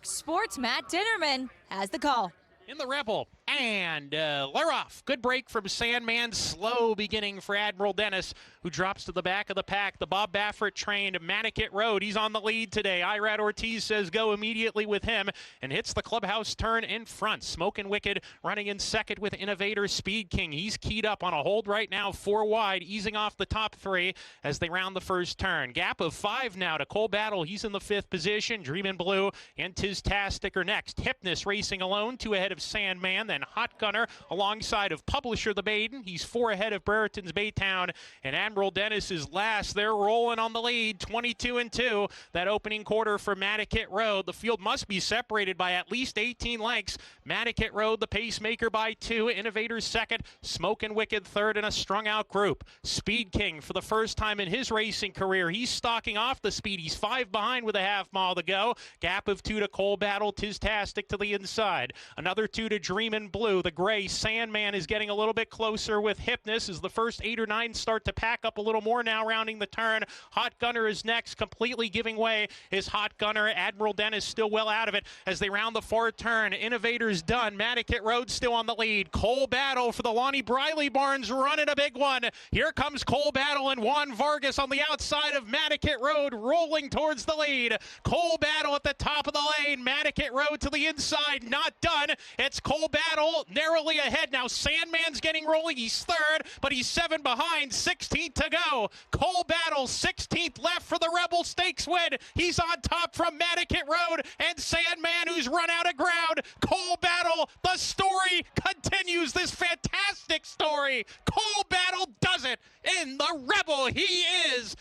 Sports Matt Dinnerman has the call. In the Rebel, and they're off. Good break from Sandman. Slow beginning for Admiral Dennis, who drops to the back of the pack. The Bob Baffert trained Manicat Road. He's on the lead today. Irad Ortiz says go immediately with him and hits the clubhouse turn in front. Smokin' Wicked running in second with Innovator Speed King. He's keyed up on a hold right now, 4 wide, easing off the top 3 as they round the first turn. Gap of 5 now to Cole Battle. He's in the 5th position. Dreamin' Blue and Tiztastic are next. Hypnus racing alone, 2 ahead of Sandman, then Hot Gunner alongside of Publisher the Maiden. He's 4 ahead of Brereton's Baytown, and Admiral Dennis is last. They're rolling on the lead, 22-2. That opening quarter for Manicat Road. The field must be separated by at least 18 lengths. Manicat Road, the pacemaker by 2. Innovators second, Smokin' Wicked third in a strung-out group. Speed King for the first time in his racing career. He's stalking off the speed. He's 5 behind with a half mile to go. Gap of 2 to Cole Battle. Tiztastic to the inside. Another 2 to Dreamin' Blue. The gray Sandman is getting a little bit closer with Hypnus as the first 8 or 9 start to pack up a little more now rounding the turn. Hot Gunner is next, completely giving way is Hot Gunner. Admiral Dennis still well out of it as they round the 4th turn. Innovators done. Manicat Road still on the lead. Cole Battle for the Lonnie Briley Barnes running a big one. Here comes Cole Battle and Juan Vargas on the outside of Manicat Road rolling towards the lead. Cole Battle at the top of the lane. Manicat Road to the inside, not done. It's Cole Battle narrowly ahead now. Sandman's getting rolling. He's 3rd, but he's 7 behind. 16th to go. Cole Battle 16th left for the Rebel Stakes win. He's on top from Manicat Road and Sandman, who's run out of ground. Cole Battle, the story continues. This fantastic story. Cole Battle does it in the Rebel. He is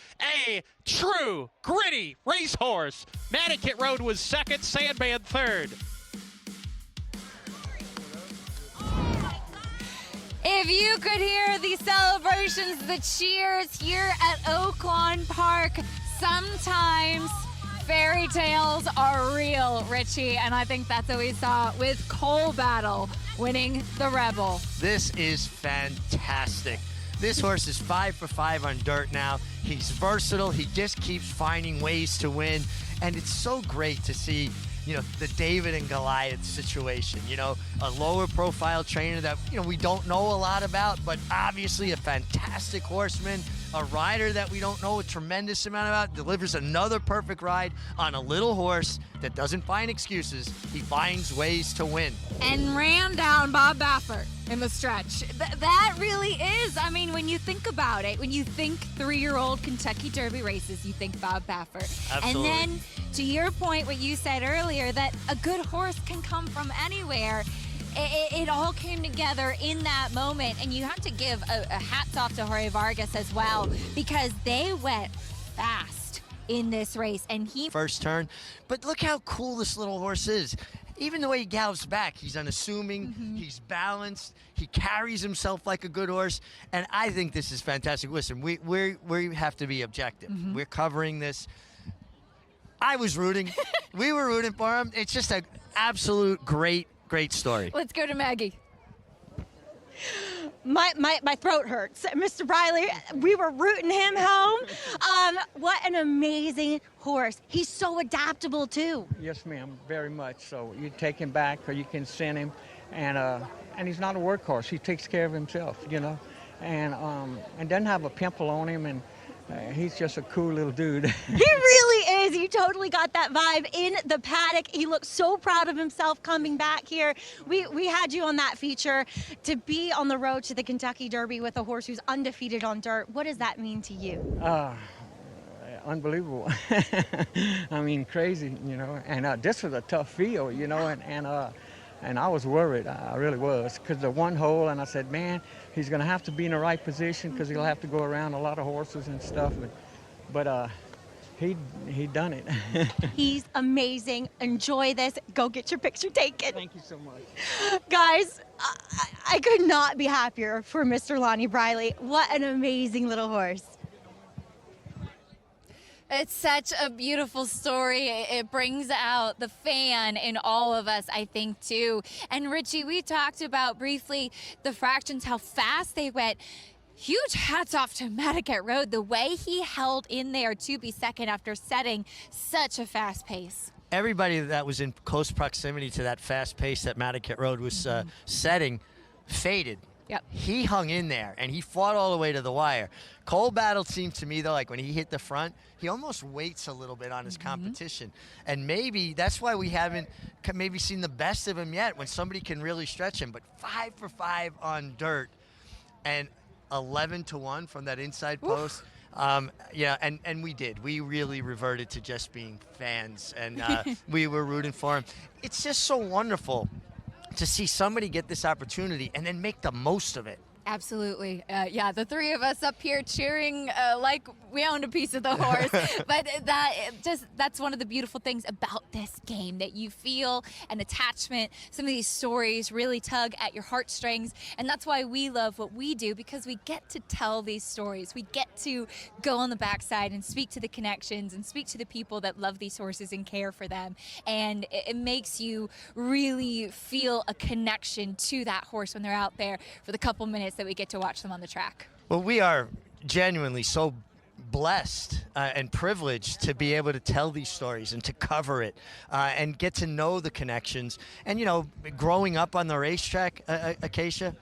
a true gritty racehorse. Manicat Road was 2nd, Sandman 3rd. If you could hear the celebrations, the cheers here at Oaklawn Park, sometimes fairy tales are real, Richie, and I think that's what we saw with Cole Battle winning the Rebel. This is fantastic. This horse is 5 for 5 on dirt now. He's versatile. He just keeps finding ways to win, and it's so great to see, you know, the David and Goliath situation. You know, a lower profile trainer that, you know, we don't know a lot about, but obviously a fantastic horseman, a rider that we don't know a tremendous amount about, delivers another perfect ride on a little horse that doesn't find excuses. He finds ways to win. And ran down Bob Baffert in the stretch. That really is, I mean, when you think about it, when you think 3-year-old Kentucky Derby races, you think Bob Baffert. Absolutely. And then, to your point, what you said earlier, that a good horse can come from anywhere. It all came together in that moment, and you have to give a hats off to Jorge Vargas as well, because they went fast in this race, and he first turn. But look how cool this little horse is. Even the way he gallops back, he's unassuming, he's balanced, he carries himself like a good horse, and I think this is fantastic. Listen, we have to be objective. We're covering this. I was rooting. We were rooting for him. It's just an absolute great story. Let's go to Maggie. My throat hurts. Mr. Briley, we were rooting him home. What an amazing horse. He's so adaptable, too. Yes, ma'am, very much so. You take him back or you can send him, and he's not a workhorse. He takes care of himself, you know, and doesn't have a pimple on him, and he's just a cool little dude. He really is. You totally got that vibe in the paddock. He looks so proud of himself coming back here. We had you on that feature. To be on the road to the Kentucky Derby with a horse who's undefeated on dirt, what does that mean to you? Unbelievable. I mean, crazy, you know. And this was a tough field, you know, and I was worried. I really was, because the one hole, and I said, man, he's going to have to be in the right position because he'll have to go around a lot of horses and stuff. But he done it. He's amazing. Enjoy this. Go get your picture taken. Thank you so much. Guys, I could not be happier for Mr. Lonnie Briley. What an amazing little horse. It's such a beautiful story. It brings out the fan in all of us, I think, too. And Richie, we talked about briefly the fractions, how fast they went. Huge hats off to Manicat Road, the way he held in there to be second after setting such a fast pace. everybody that was in close proximity to that fast pace that Mattocket Road was setting faded. Yep. He hung in there, and he fought all the way to the wire. Cole Battle seemed to me, though, like when he hit the front, he almost waits a little bit on his competition. And maybe that's why we haven't maybe seen the best of him yet, when somebody can really stretch him. But 5 for 5 on dirt and 11-1 from that inside post. Yeah, and we did. We really reverted to just being fans, and we were rooting for him. It's just so wonderful to see somebody get this opportunity and then make the most of it. Absolutely. Yeah, the three of us up here cheering like we owned a piece of the horse. But that's one of the beautiful things about this game, that you feel an attachment. Some of these stories really tug at your heartstrings, and that's why we love what we do, because we get to tell these stories. We get to go on the backside and speak to the connections and speak to the people that love these horses and care for them. And it makes you really feel a connection to that horse when they're out there for the couple minutes that we get to watch them on the track. Well, we are genuinely so blessed and privileged to be able to tell these stories and to cover it and get to know the connections. And, you know, growing up on the racetrack, Acacia,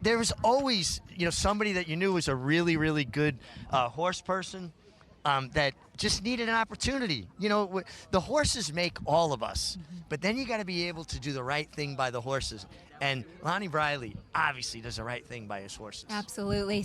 there was always, you know, somebody that you knew was a really, really good horse person that just needed an opportunity. You know, the horses make all of us, but then you got to be able to do the right thing by the horses. And Lonnie Briley obviously does the right thing by his horses. Absolutely.